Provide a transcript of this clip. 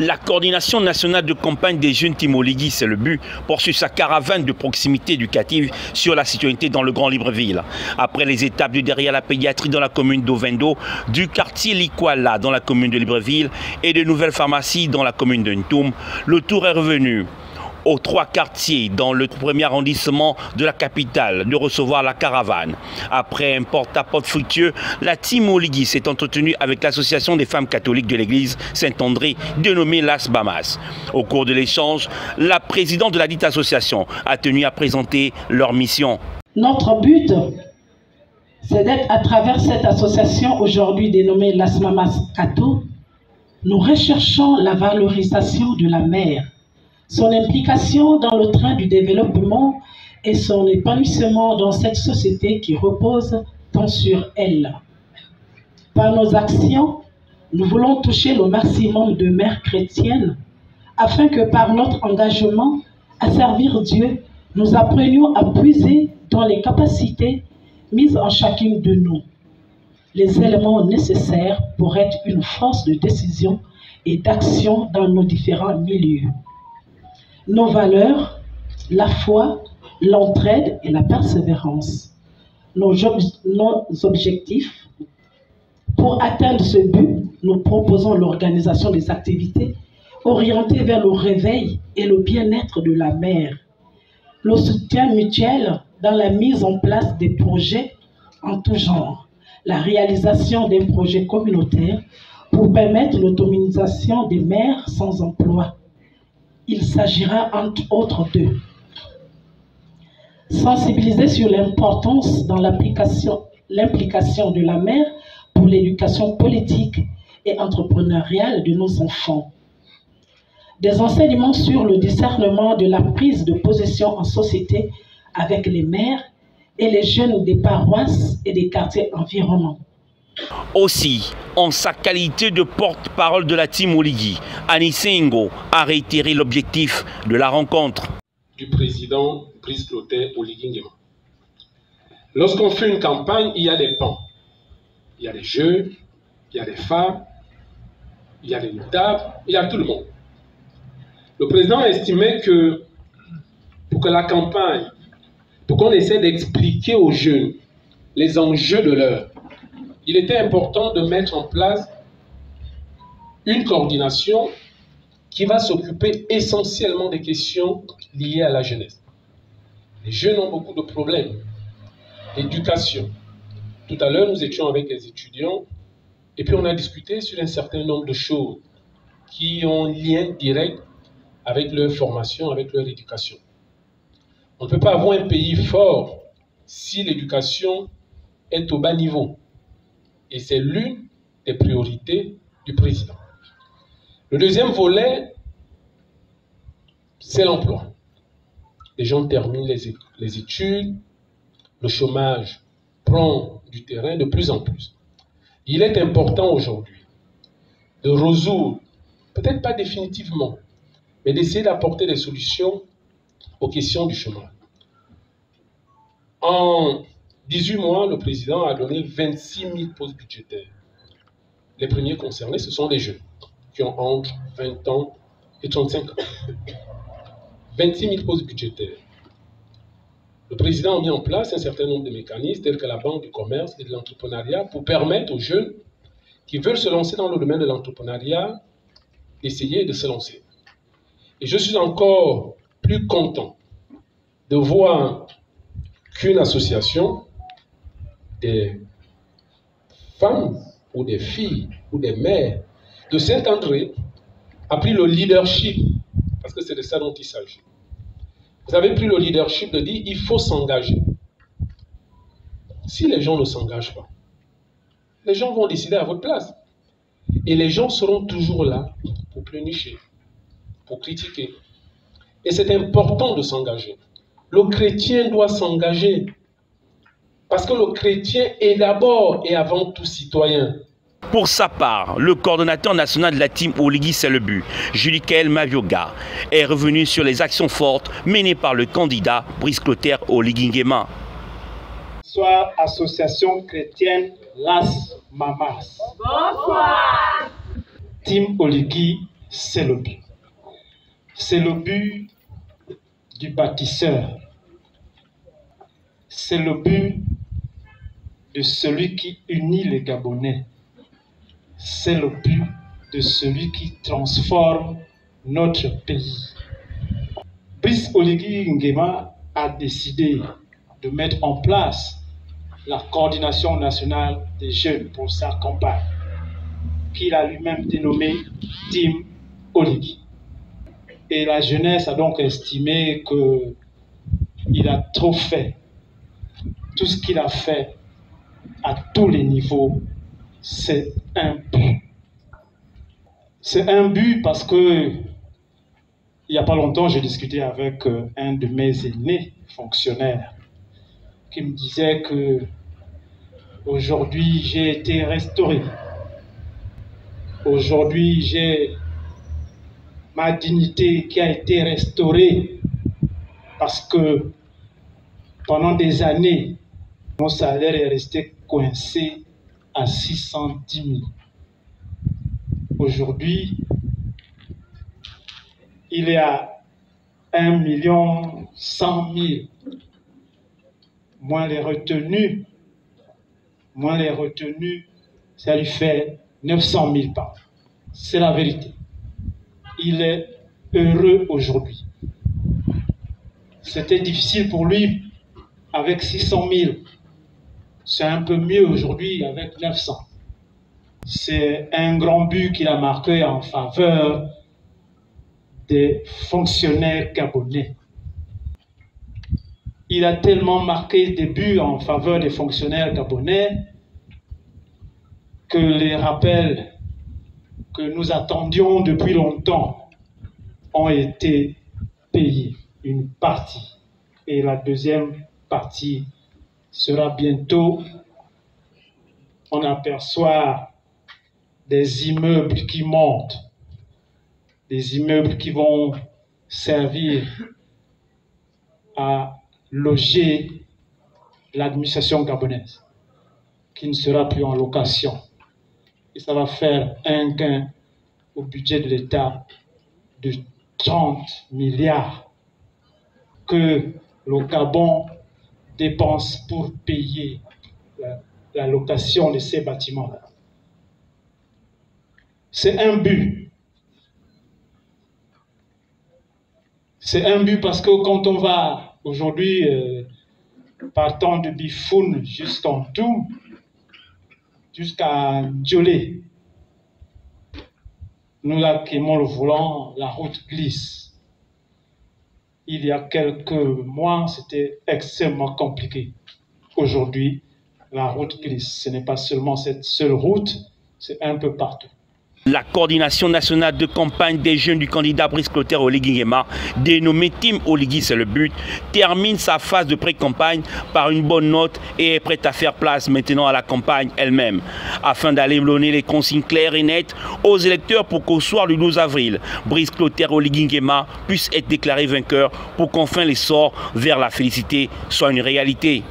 La coordination nationale de campagne des jeunes Team Oligui, c'est le but, poursuit sa caravane de proximité éducative sur la citoyenneté dans le Grand Libreville. Après les étapes de derrière la pédiatrie dans la commune d'Ovendo, du quartier Likwala dans la commune de Libreville et de nouvelles pharmacies dans la commune de Ntoum, le tour est revenu aux 3 quartiers dans le premier arrondissement de la capitale de recevoir la caravane. Après un porte-à-porte fructueux, la Team Oligui s'est entretenue avec l'association des femmes catholiques de l'église Saint-André, dénommée Las Bamas. Au cours de l'échange, la présidente de la dite association a tenu à présenter leur mission. Notre but, c'est d'être à travers cette association aujourd'hui dénommée Las Mamas Cato, nous recherchons la valorisation de la mère, son implication dans le train du développement et son épanouissement dans cette société qui repose tant sur elle. Par nos actions, nous voulons toucher le maximum de mères chrétiennes afin que par notre engagement à servir Dieu, nous apprenions à puiser dans les capacités mises en chacune de nous, les éléments nécessaires pour être une force de décision et d'action dans nos différents milieux. Nos valeurs, la foi, l'entraide et la persévérance. Nos objectifs. Pour atteindre ce but, nous proposons l'organisation des activités orientées vers le réveil et le bien-être de la mère, le soutien mutuel dans la mise en place des projets en tout genre, la réalisation d'un projet communautaire pour permettre l'autonomisation des mères sans emploi. Il s'agira entre autres de sensibiliser sur l'importance dans l'implication de la mère pour l'éducation politique et entrepreneuriale de nos enfants. Des enseignements sur le discernement de la prise de possession en société avec les mères et les jeunes des paroisses et des quartiers environnants. Aussi, en sa qualité de porte-parole de la Team Oligui, Annie Sengo a réitéré l'objectif de la rencontre. Du président Brice Clotaire Oligui Nguema. Lorsqu'on fait une campagne, il y a des pans. Il y a les jeunes, il y a les femmes, il y a les notables, il y a tout le monde. Le président a estimé que pour que la campagne, pour qu'on essaie d'expliquer aux jeunes les enjeux de l'heure, il était important de mettre en place une coordination qui va s'occuper essentiellement des questions liées à la jeunesse. Les jeunes ont beaucoup de problèmes. Éducation. Tout à l'heure, nous étions avec les étudiants et puis on a discuté sur un certain nombre de choses qui ont un lien direct avec leur formation, avec leur éducation. On ne peut pas avoir un pays fort si l'éducation est au bas niveau. Et c'est l'une des priorités du président. Le deuxième volet, c'est l'emploi. Les gens terminent les études, le chômage prend du terrain de plus en plus. Il est important aujourd'hui de résoudre, peut-être pas définitivement, mais d'essayer d'apporter des solutions aux questions du chômage. En 18 mois, le président a donné 26 000 postes budgétaires. Les premiers concernés, ce sont les jeunes qui ont entre 20 ans et 35 ans. 26 000 postes budgétaires. Le président a mis en place un certain nombre de mécanismes tels que la Banque du commerce et de l'entrepreneuriat pour permettre aux jeunes qui veulent se lancer dans le domaine de l'entrepreneuriat d'essayer de se lancer. Et je suis encore plus content de voir qu'une association des femmes ou des filles ou des mères de Saint-André a pris le leadership, parce que c'est de ça dont il s'agit. Vous avez pris le leadership de dire il faut s'engager. Si les gens ne s'engagent pas, les gens vont décider à votre place. Et les gens seront toujours là pour pleurnicher, pour critiquer. Et c'est important de s'engager. Le chrétien doit s'engager. Parce que le chrétien est d'abord et avant tout citoyen. Pour sa part, le coordonnateur national de la Team Oligui, c'est le but, Julie-Kaël Mavioga, est revenu sur les actions fortes menées par le candidat Brice Clotaire Oligui Nguema. Soit association chrétienne Las Mamas. Bonsoir. Team Oligui c'est le but. C'est le but du bâtisseur. C'est le but de celui qui unit les Gabonais. C'est le but de celui qui transforme notre pays. Brice Oligui Nguema a décidé de mettre en place la coordination nationale des jeunes pour sa campagne, qu'il a lui-même dénommée Team Oligui. Et la jeunesse a donc estimé qu'il a trop fait. Tout ce qu'il a fait à tous les niveaux, c'est un but. C'est un but parce que il n'y a pas longtemps, j'ai discuté avec un de mes aînés fonctionnaires qui me disait que aujourd'hui j'ai été restauré. Aujourd'hui j'ai ma dignité qui a été restaurée parce que pendant des années, mon salaire est resté coincé à 610 000. Aujourd'hui, il est à 1 100 000. Moins les retenues, ça lui fait 900 000 par an. C'est la vérité. Il est heureux aujourd'hui. C'était difficile pour lui avec 600 000. C'est un peu mieux aujourd'hui avec 900. C'est un grand but qu'il a marqué en faveur des fonctionnaires gabonais. Il a tellement marqué des buts en faveur des fonctionnaires gabonais que les rappels que nous attendions depuis longtemps ont été payés, une partie. Et la deuxième partie sera bientôt. On aperçoit des immeubles qui montent, des immeubles qui vont servir à loger l'administration gabonaise, qui ne sera plus en location. Et ça va faire un gain au budget de l'État de 30 milliards que le Gabon dépense pour payer la location de ces bâtiments-là. C'est un but. C'est un but parce que quand on va aujourd'hui, partant de Bifoun jusqu'en Toum, jusqu'à Djolé, nous là qui aimons le volant, la route glisse. Il y a quelques mois, c'était extrêmement compliqué. Aujourd'hui, la route glisse. Ce n'est pas seulement cette seule route, c'est un peu partout. La coordination nationale de campagne des jeunes du candidat Brice Clotaire Oligui Nguema, dénommé Team Oligui, c'est le but, termine sa phase de pré-campagne par une bonne note et est prête à faire place maintenant à la campagne elle-même, afin d'aller donner les consignes claires et nettes aux électeurs pour qu'au soir du 12 avril, Brice Clotaire Oligui Nguema puisse être déclaré vainqueur pour qu'enfin l'essor vers la félicité soit une réalité.